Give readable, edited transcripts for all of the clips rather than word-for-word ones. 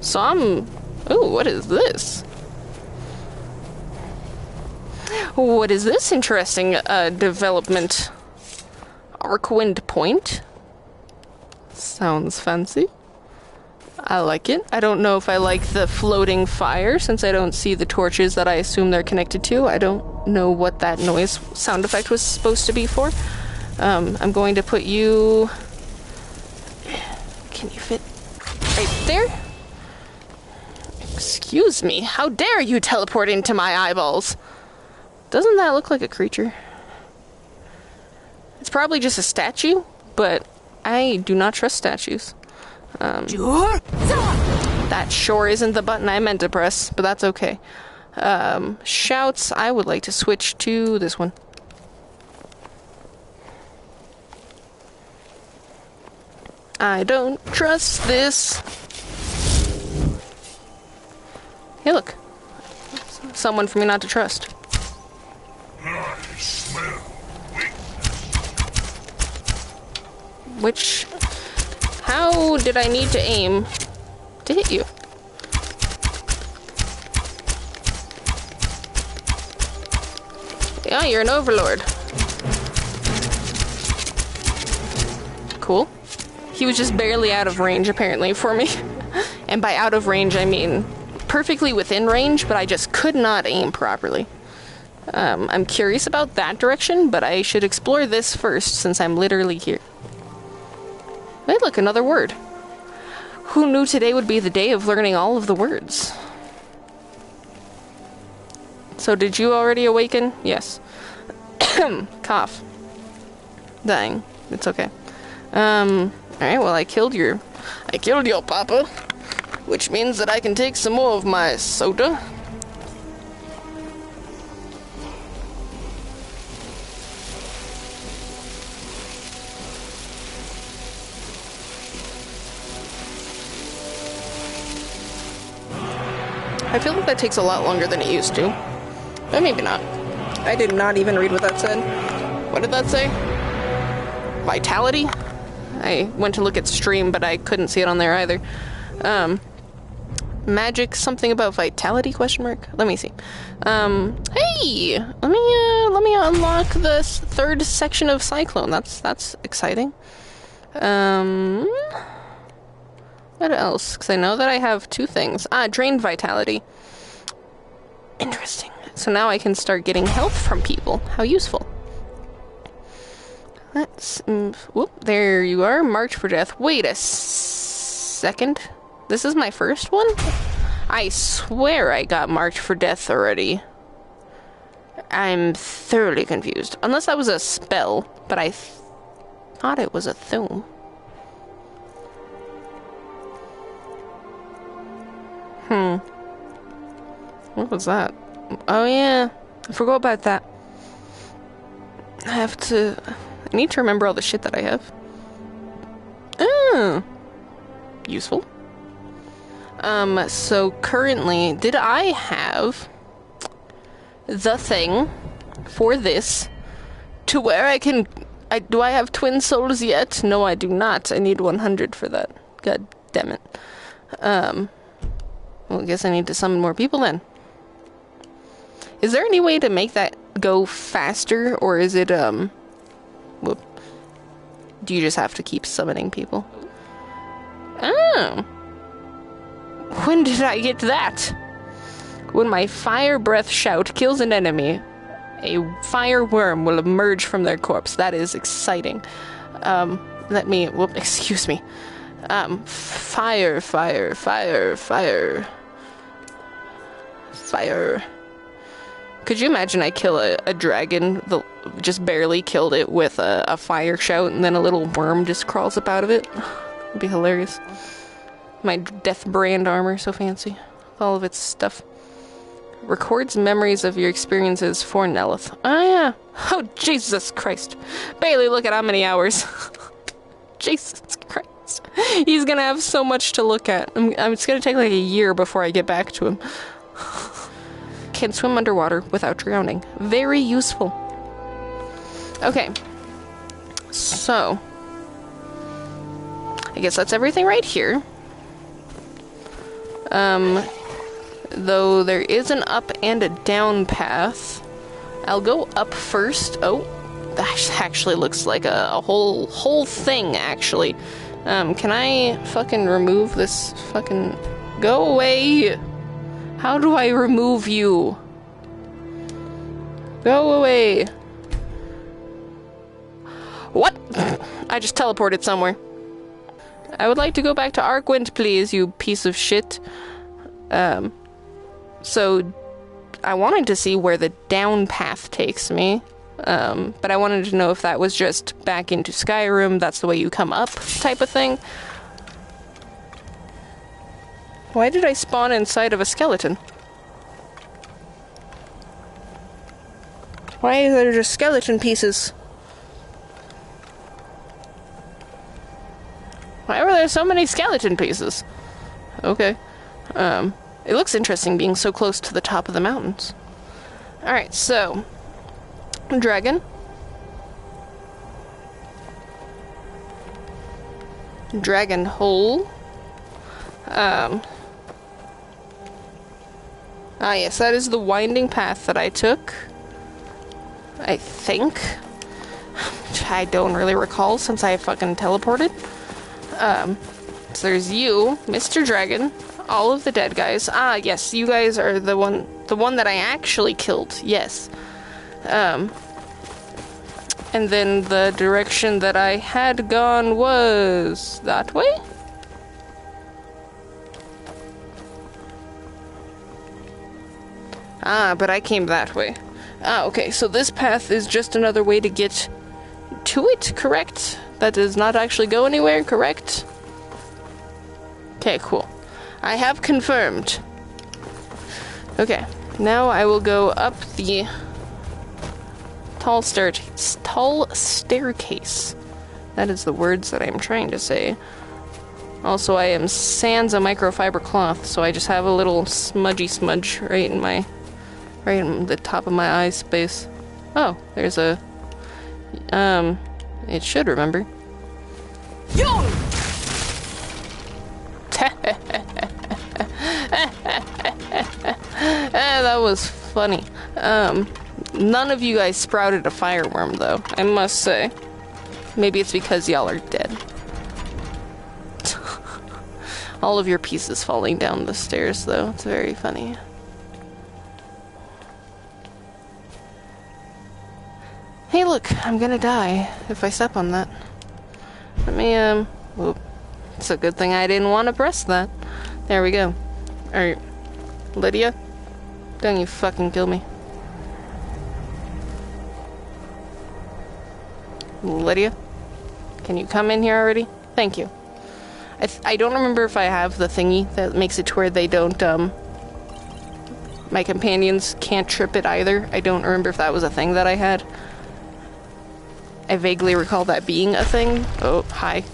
So I'm... Ooh, what is this? What is this interesting development? Arcwind Point? Sounds fancy. I like it. I don't know if I like the floating fire, since I don't see the torches that I assume they're connected to. I don't know what that noise sound effect was supposed to be for. I'm going to put you... Can you fit right there? Excuse me, how dare you teleport into my eyeballs? Doesn't that look like a creature? It's probably just a statue, but I do not trust statues. That sure isn't the button I meant to press, but that's okay. Shouts, I would like to switch to this one. I don't trust this. Hey, look. Someone for me not to trust. I smell Which... How did I need to aim to hit you? Yeah, you're an overlord. Cool. He was just barely out of range, apparently, for me. And by out of range, I mean perfectly within range, but I just could not aim properly. I'm curious about that direction, but I should explore this first, since I'm literally here. Hey, look, another word. Who knew today would be the day of learning all of the words? So did you already awaken? Yes. Cough. Dying. It's okay. Alright, well, I killed your papa, which means that I can take some more of my soda. I feel like that takes a lot longer than it used to. But maybe not. I did not even read what that said. What did that say? Vitality? I went to look at stream, but I couldn't see it on there either. Magic, something about vitality, question mark? Let me see. Hey! Let me unlock this third section of Cyclone. That's exciting. What else? Because I know that I have two things. Drained vitality. Interesting. So now I can start getting health from people. How useful. Let's... whoop, there you are. March for Death. Wait a second. This is my first one? I swear I got March for Death already. I'm thoroughly confused. Unless that was a spell, but I thought it was a theme. What was that? Oh yeah, I forgot about that. I need to remember all the shit that I have. Oh, useful. So currently, did I have the thing for this to where I can... do I have twin souls yet? No, I do not. I need 100 for that. God damn it. Well, I guess I need to summon more people then. Is there any way to make that go faster, or is it, whoop. Do you just have to keep summoning people? Oh. When did I get that? When my fire breath shout kills an enemy, a fire worm will emerge from their corpse. That is exciting. Excuse me. Fire. Could you imagine I kill a dragon, just barely killed it with a fire shout, and then a little worm just crawls up out of it? It'd be hilarious. My death brand armor, so fancy. With all of its stuff. Records memories of your experiences for Nelith. Oh yeah. Oh, Jesus Christ. Bailey, look at how many hours. Jesus Christ. He's gonna have so much to look at. It's gonna take like a year before I get back to him. Can swim underwater without drowning. Very useful. Okay. So. I guess that's everything right here. Though there is an up and a down path. I'll go up first. Oh, that actually looks like a whole thing, actually. Can I fucking remove this fucking... Go away! How do I remove you? Go away! What? I just teleported somewhere. I would like to go back to Arkwind, please, you piece of shit. So, I wanted to see where the down path takes me. But I wanted to know if that was just back into Skyrim, that's the way you come up, type of thing. Why did I spawn inside of a skeleton? Why are there just skeleton pieces? Why were there so many skeleton pieces? Okay. It looks interesting being so close to the top of the mountains. Alright, so... Dragon. Dragon hole. Ah yes, that is the winding path that I took. I think. I don't really recall since I fucking teleported. So there's you, Mr. Dragon, all of the dead guys. Ah yes, you guys are the one that I actually killed, yes. And then the direction that I had gone was that way? Ah, but I came that way. Ah, okay, so this path is just another way to get to it, correct? That does not actually go anywhere, correct? Okay, cool. I have confirmed. Okay, now I will go up the tall staircase. That is the words that I'm trying to say. Also, I am sans a microfiber cloth, so I just have a little smudgy smudge right in the top of my eye space. Oh, there's a... it should remember. That was funny. None of you guys sprouted a fireworm, though, I must say. Maybe it's because y'all are dead. All of your pieces falling down the stairs, though. It's very funny. Hey, look, I'm gonna die if I step on that. Let me, whoop. It's a good thing I didn't want to press that. There we go. Alright. Lydia? Don't you fucking kill me. Lydia? Can you come in here already? Thank you. I don't remember if I have the thingy that makes it to where they don't, my companions can't trip it either. I don't remember if that was a thing that I had. I vaguely recall that being a thing. Oh, hi.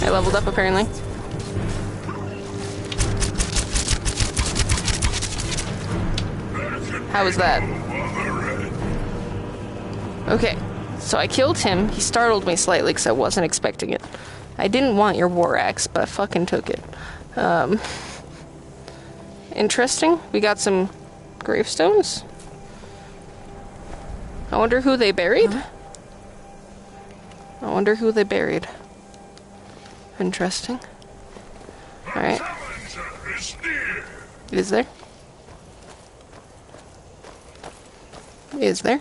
I leveled up, apparently. How was that? Okay, so I killed him. He startled me slightly because I wasn't expecting it. I didn't want your war axe, but I fucking took it. Interesting. We got some gravestones. I wonder who they buried? I wonder who they buried. Interesting. Alright. Is there? Is there?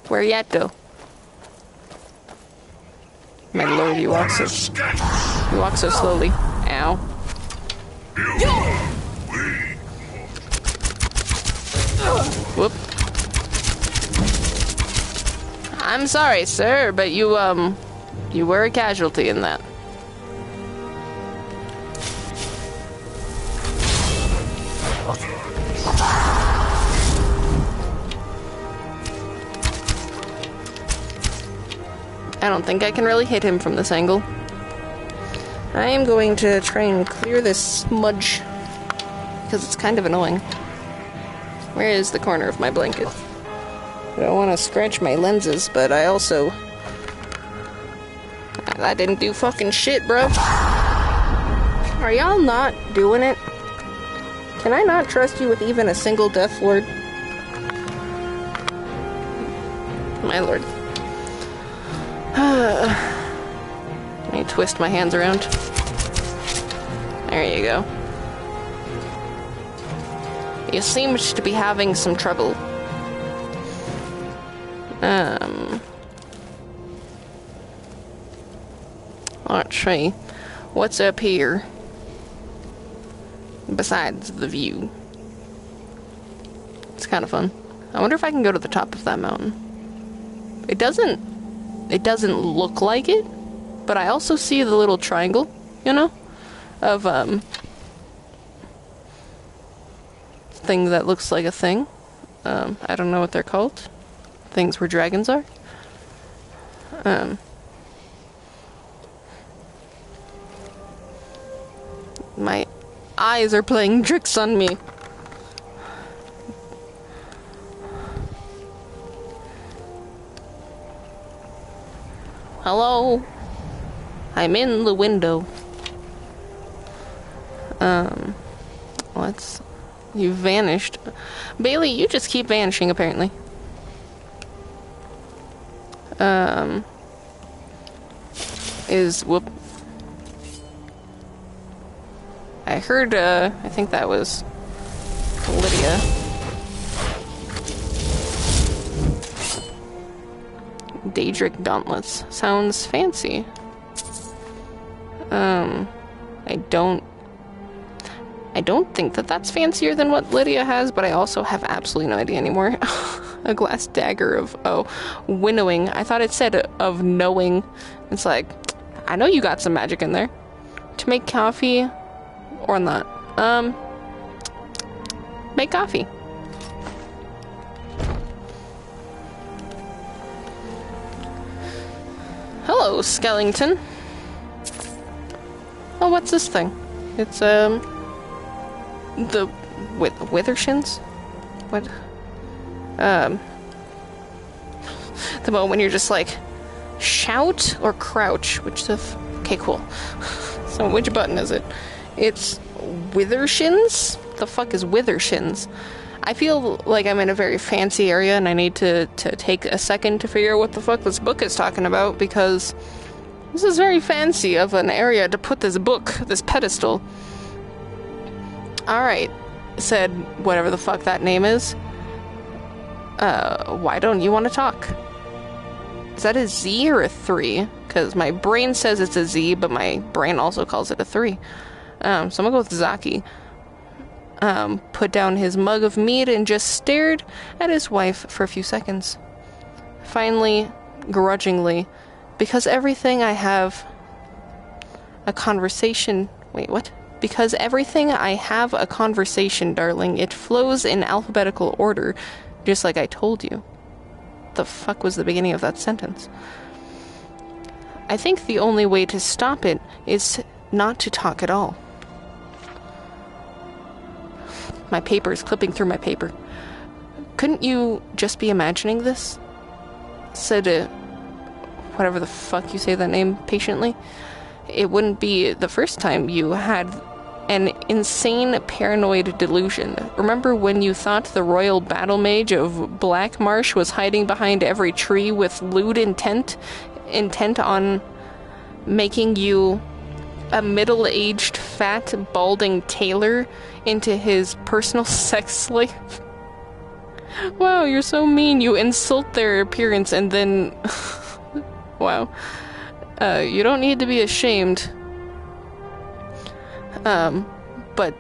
Where you at, though? My lord, you walk so slowly. Ow. Whoop. I'm sorry, sir, but you were a casualty in that. I don't think I can really hit him from this angle. I am going to try and clear this smudge, because it's kind of annoying. Where is the corner of my blanket? I don't want to scratch my lenses, but I also... That didn't do fucking shit, bro. Are y'all not doing it? Can I not trust you with even a single Death Lord? My lord. Let me twist my hands around. There you go. You seem to be having some trouble. Let's see. What's up here? Besides the view. It's kind of fun. I wonder if I can go to the top of that mountain. It doesn't look like it, but I also see the little triangle, you know? Of, thing that looks like a thing. I don't know what they're called. Things where dragons are. My eyes are playing tricks on me. Hello? I'm in the window. You vanished. Bailey, you just keep vanishing, apparently. Whoop. I heard, I think that was Lydia. Daedric Gauntlets. Sounds fancy. I don't think that that's fancier than what Lydia has, but I also have absolutely no idea anymore. A glass dagger of, winnowing. I thought it said of knowing. It's like, I know you got some magic in there. To make coffee or not. Make coffee. Hello, Skellington. Oh, what's this thing? It's, the Withershins? What? The moment when you're just like, shout or crouch? Okay, cool. So which button is it? It's Withershins? The fuck is Withershins? I feel like I'm in a very fancy area and I need to take a second to figure out what the fuck this book is talking about, because this is very fancy of an area to put this book, this pedestal. Alright, said whatever the fuck that name is. Why don't you want to talk? Is that a Z or a 3? Because my brain says it's a Z, but my brain also calls it a 3. So I'm gonna go with Zaki. Put down his mug of mead and just stared at his wife for a few seconds. Finally, grudgingly, because everything I have a conversation... Wait, what? Because everything I have a conversation, darling. It flows in alphabetical order, just like I told you. The fuck was the beginning of that sentence? I think the only way to stop it is not to talk at all. My paper is clipping through my paper. Couldn't you just be imagining this? Said whatever the fuck you say that name patiently. It wouldn't be the first time you had an insane paranoid delusion. Remember when you thought the royal battle mage of Black Marsh was hiding behind every tree with lewd intent on making you a middle-aged, fat, balding tailor into his personal sex slave? Wow, you're so mean. You insult their appearance and then... Wow. You don't need to be ashamed. But...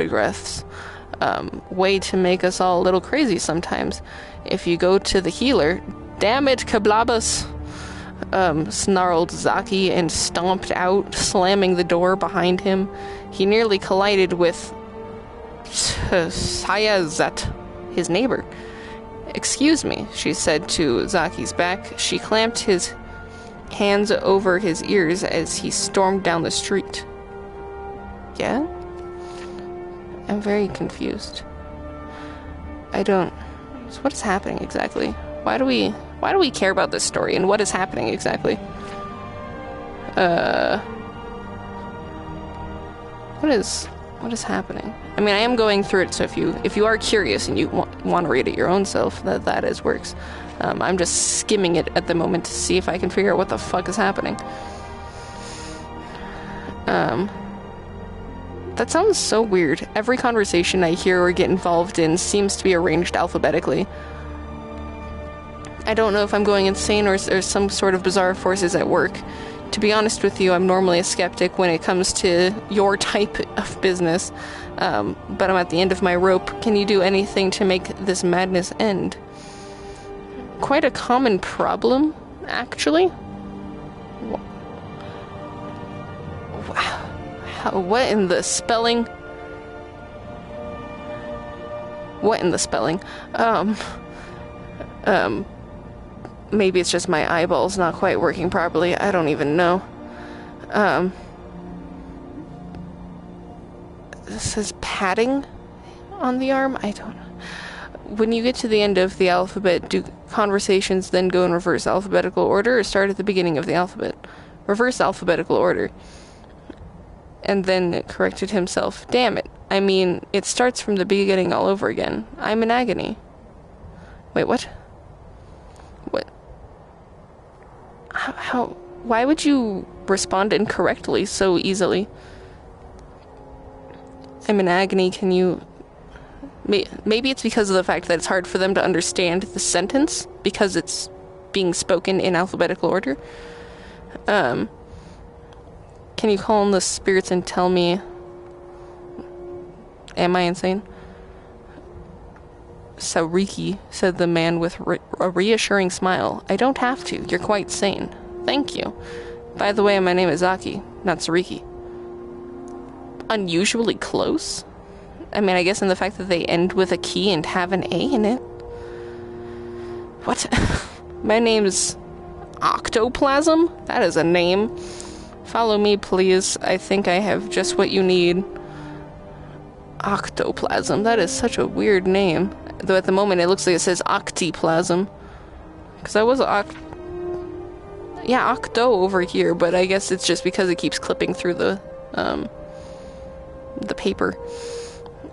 breaths. Way to make us all a little crazy sometimes. If you go to the healer... Damn it, Kablabas! Snarled Zaki and stomped out, slamming the door behind him. He nearly collided with Sayazat, his neighbor. Excuse me, she said to Zaki's back. She clamped his hands over his ears as he stormed down the street. Yeah? I'm very confused. I don't... So what is happening exactly? Why do we care about this story, and what is happening exactly? What is happening? I mean, I am going through it, so if you are curious and you want to read it your own self, that is works. I'm just skimming it at the moment to see if I can figure out what the fuck is happening. That sounds so weird. Every conversation I hear or get involved in seems to be arranged alphabetically. I don't know if I'm going insane or some sort of bizarre forces at work. To be honest with you, I'm normally a skeptic when it comes to your type of business, but I'm at the end of my rope. Can you do anything to make this madness end? Quite a common problem, actually. What in the spelling? What in the spelling? Maybe it's just my eyeballs not quite working properly. I don't even know. This says padding on the arm? I don't know. When you get to the end of the alphabet, do conversations then go in reverse alphabetical order or start at the beginning of the alphabet? Reverse alphabetical order. And then corrected himself. Damn it. I mean, it starts from the beginning all over again. I'm in agony. Wait, what? What? How? Why would you respond incorrectly so easily? I'm in agony. Can you... Maybe it's because of the fact that it's hard for them to understand the sentence because it's being spoken in alphabetical order. Can you call on the spirits and tell me... Am I insane? Sauriki, said the man with a reassuring smile. I don't have to. You're quite sane. Thank you. By the way, my name is Aki, not Sauriki. Unusually close? I mean, I guess in the fact that they end with a key and have an A in it. What? My name's Octoplasm? That is a name. Follow me, please. I think I have just what you need. Octoplasm. That is such a weird name. Though at the moment it looks like it says Octiplasm. Because I was yeah, Octo over here, but I guess it's just because it keeps clipping through the paper.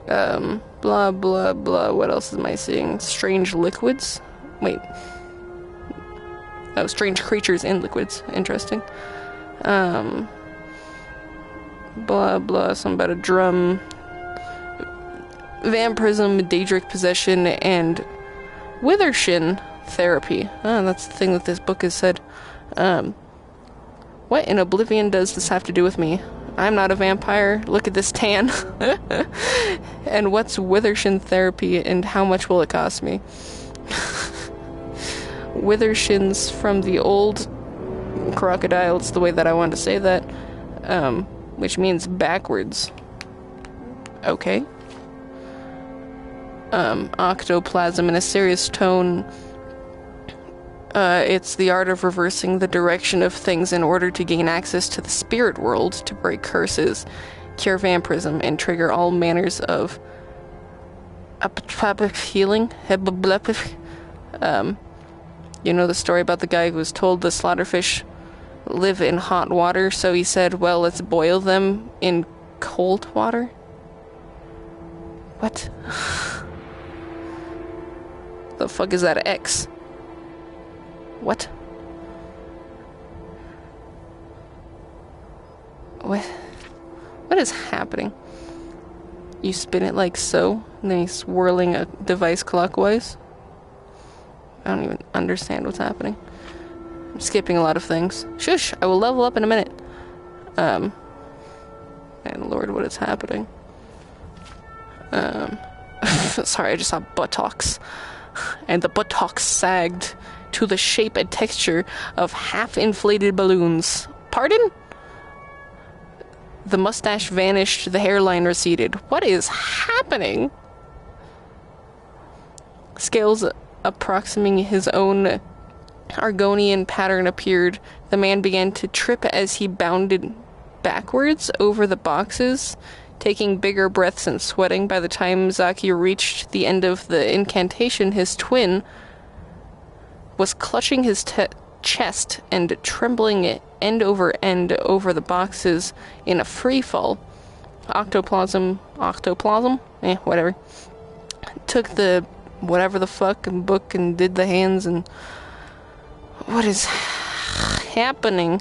Blah, blah, blah. What else am I seeing? Strange liquids? Wait. Oh, strange creatures in liquids. Interesting. Blah, blah. Something about a drum. Vampirism, Daedric possession, and Withershin therapy. Oh, that's the thing that this book has said. What in Oblivion does this have to do with me? I'm not a vampire. Look at this tan. And what's Withershin therapy, and how much will it cost me? Withershins from the old crocodile. It's the way that I want to say that. Which means backwards. Okay. Octoplasm in a serious tone. It's the art of reversing the direction of things in order to gain access to the spirit world, to break curses, cure vampirism, and trigger all manners of healing. You know the story about the guy who was told the slaughterfish live in hot water, so he said, well, let's boil them in cold water? What? The fuck is that X? What? What is happening? You spin it like so, and then he's swirling a device clockwise? I don't even understand what's happening. I'm skipping a lot of things. Shush! I will level up in a minute. And Lord, what is happening? Sorry, I just saw buttocks. And the buttocks sagged to the shape and texture of half-inflated balloons. Pardon? The mustache vanished, the hairline receded. What is happening? Scales approximating his own Argonian pattern appeared. The man began to trip as he bounded backwards over the boxes, taking bigger breaths and sweating. By the time Zaki reached the end of the incantation, his twin was clutching his chest and trembling end over end over the boxes in a free fall. Octoplasm, whatever. Took the whatever the fuck and book and did the hands and what is happening?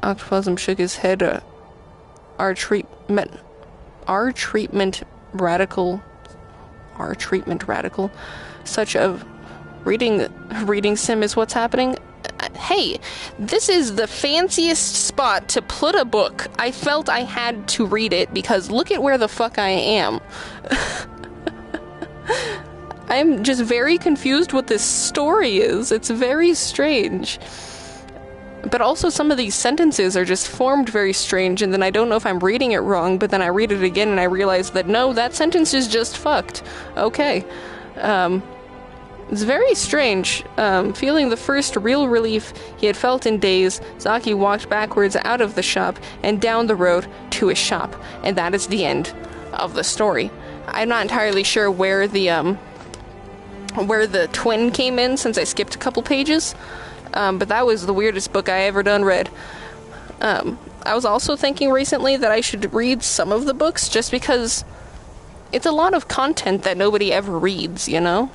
Octoplasm shook his head. Our treatment radical. Such a reading sim is what's happening. Hey, this is the fanciest spot to put a book. I felt I had to read it because look at where the fuck I am. I'm just very confused what this story is. It's very strange. But also some of these sentences are just formed very strange, and then I don't know if I'm reading it wrong, but then I read it again and I realize that no, that sentence is just fucked. Okay. It's very strange. Feeling the first real relief he had felt in days, Zaki walked backwards out of the shop and down the road to his shop. And that is the end of the story. I'm not entirely sure where the twin came in since I skipped a couple pages. But that was the weirdest book I ever done read. I was also thinking recently that I should read some of the books just because it's a lot of content that nobody ever reads, you know?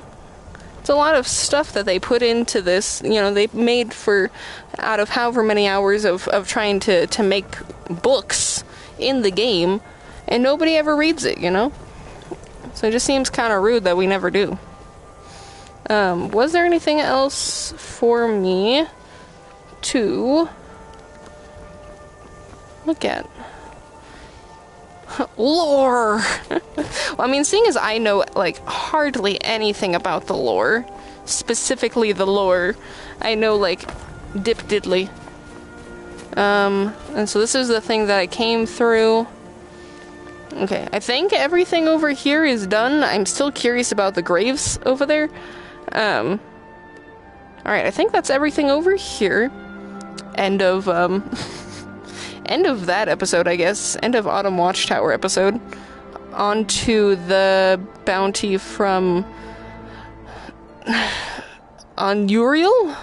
It's a lot of stuff that they put into this, you know, they made for out of however many hours of trying to make books in the game, and nobody ever reads it, you know? So it just seems kind of rude that we never do. Was there anything else for me to look at? Lore! Well, I mean, seeing as I know, like, hardly anything about the lore, specifically the lore, I know, like, dip diddly. And so this is the thing that I came through. Okay, I think everything over here is done. I'm still curious about the graves over there. Alright, I think that's everything over here. End of that episode, I guess. End of Autumn Watchtower episode. On to the bounty from on Uriel?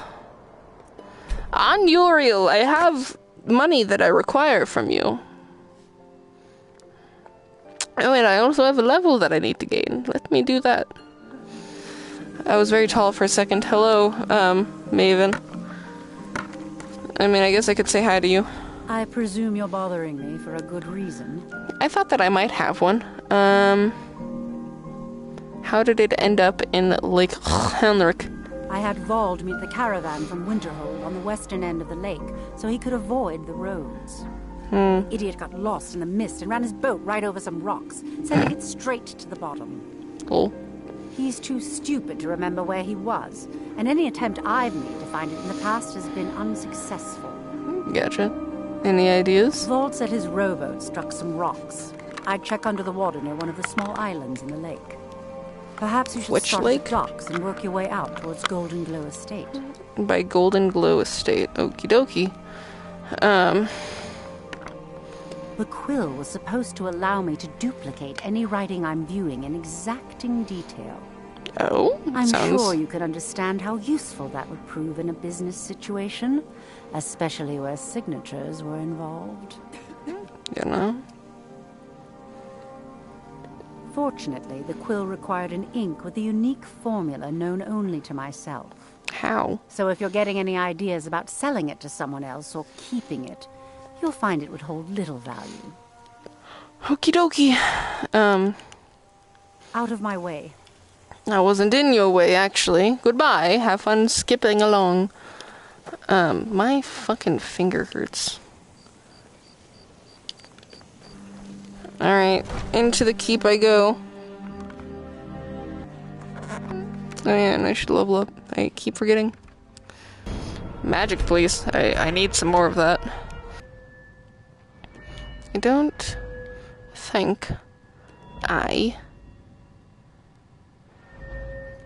On Uriel, I have money that I require from you. Oh, and I also have a level that I need to gain. Let me do that. I was very tall for a second. Hello, Maven. I mean, I guess I could say hi to you. I presume you're bothering me for a good reason. I thought that I might have one. How did it end up in Lake Henrik? I had Vald meet the caravan from Winterhold on the western end of the lake, so he could avoid the roads. The idiot got lost in the mist and ran his boat right over some rocks, sending it straight to the bottom. Cool. He's too stupid to remember where he was, and any attempt I've made to find it in the past has been unsuccessful. Gotcha. Any ideas? Vald said his rowboat struck some rocks. I'd check under the water near one of the small islands in the lake. Perhaps you should start at the docks and work your way out towards Golden Glow Estate. By Golden Glow Estate. Okie dokie. The quill was supposed to allow me to duplicate any writing I'm viewing in exacting detail. Oh, I'm sure you could understand how useful that would prove in a business situation, especially where signatures were involved. You know? Fortunately, the quill required an ink with a unique formula known only to myself. How? So if you're getting any ideas about selling it to someone else or keeping it, you'll find it would hold little value. Okie dokie. Out of my way. I wasn't in your way, actually. Goodbye. Have fun skipping along. My fucking finger hurts. Alright, into the keep I go. Oh yeah, and I should level up. I keep forgetting. Magic, please. I need some more of that. I don't think I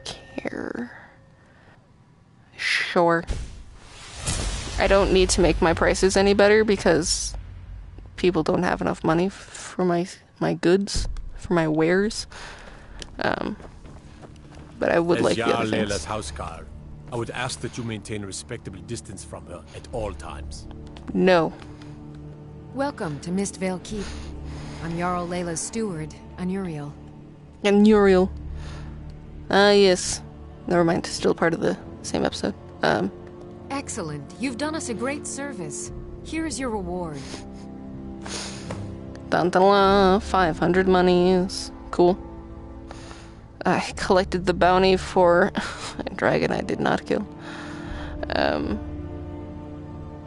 care. Sure. I don't need to make my prices any better because people don't have enough money for my goods, for my wares. But I would As like the Jarl other things. Layla's houseguard, I would ask that you maintain a respectable distance from her at all times. No. Welcome to Mistvale Keep. I'm Jarl Layla's steward, Anuriel. And Uriel. Yes. Never mind. Still part of the same episode. Excellent. You've done us a great service. Here is your reward. Dun dun dun. 500 monies. Cool. I collected the bounty for a dragon I did not kill. Oh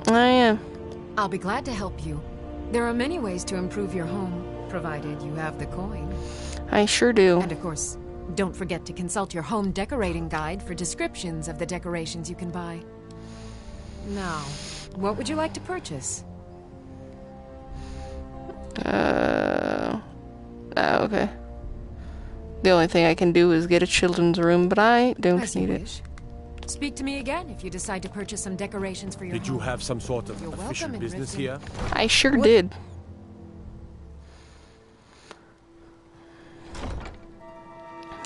yeah. I'll be glad to help you. There are many ways to improve your home, provided you have the coin. I sure do. And of course, don't forget to consult your home decorating guide for descriptions of the decorations you can buy. Now, what would you like to purchase? Okay. The only thing I can do is get a children's room, but I don't As you need it. wish. Speak to me again if you decide to purchase some decorations for your Did you home. have some sort of You're official welcome in business Riften. here? I sure What- did.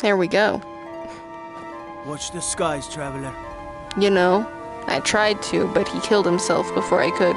There we go. Watch the skies, traveler. You know, I tried to, but he killed himself before I could.